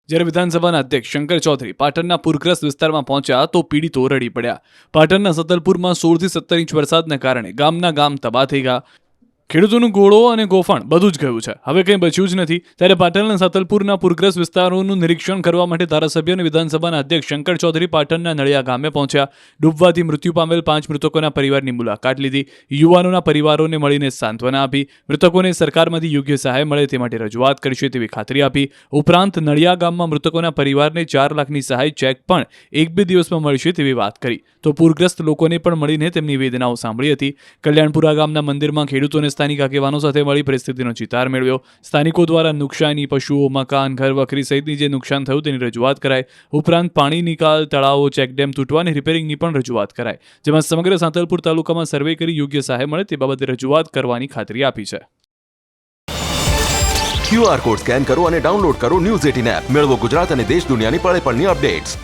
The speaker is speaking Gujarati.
જ્યારે વિધાનસભાના અધ્યક્ષ શંકર ચૌધરી પાટણના પૂરગ્રસ્ત વિસ્તારમાં પહોંચ્યા તો પીડિતો રડી પડ્યા. પાટણના સતલપુરમાં 16 થી 17 ઇંચ વરસાદને કારણે ગામના ગામ તબાહ થઈ ગયા. ખેડૂતોનું ગોળો અને ગોફણ બધું જ ગયું છે. હવે કંઈ બચ્યું જ નથી. ત્યારે પાટણના સતલપુરના પૂરગ્રસ્ત વિસ્તારોનું નિરીક્ષણ કરવા માટે ધારાસભ્ય અને વિધાનસભાના અધ્યક્ષ શંકર ચૌધરી પાટણના નળિયા ગામે પહોંચ્યા. ડૂબવાથી મૃત્યુ પામેલ 5 મૃતકોના પરિવારની મુલાકાત લીધી. યુવાનોના પરિવારોને મળીને સાંત્વના આપી. મૃતકોને સરકારમાંથી યોગ્ય સહાય મળે તે માટે રજૂઆત કરશે તેવી ખાતરી આપી. ઉપરાંત નળિયા ગામમાં મૃતકોના પરિવારને 4 લાખની સહાય ચેક પણ 1-2 દિવસમાં મળશે તેવી વાત કરી. તો પૂરગ્રસ્ત લોકોને પણ મળીને તેમની વેદનાઓ સાંભળી હતી. કલ્યાણપુરા ગામના મંદિરમાં ખેડૂતોને સ્થાનિક આગેવાનો સાથે મળી પરિસ્થિતિનો ચિતાર મેળવ્યો. સ્થાનિકો દ્વારા નુકસાની પશુઓ, મકાન, ઘર વખરી સહિતની જે નુકસાન થયું તેની રજૂઆત કરાઈ. ઉપરાંત પાણી નિકાલ, તળાવો, ચેકડેમ તૂટવા અને રિપેરિંગની પણ રજૂઆત કરાઈ. જેમાં સમગ્ર સાંતલપુર તાલુકામાં સર્વે કરી યોગ્ય સહાય મળે તે બાબતે રજૂઆત કરવાની ખાતરી આપી છે. QR કોડ સ્કેન કરો અને ડાઉનલોડ કરો News 18 એપ. મેળવો ગુજરાત અને દેશ દુનિયાની પળે પળની અપડેટ્સ.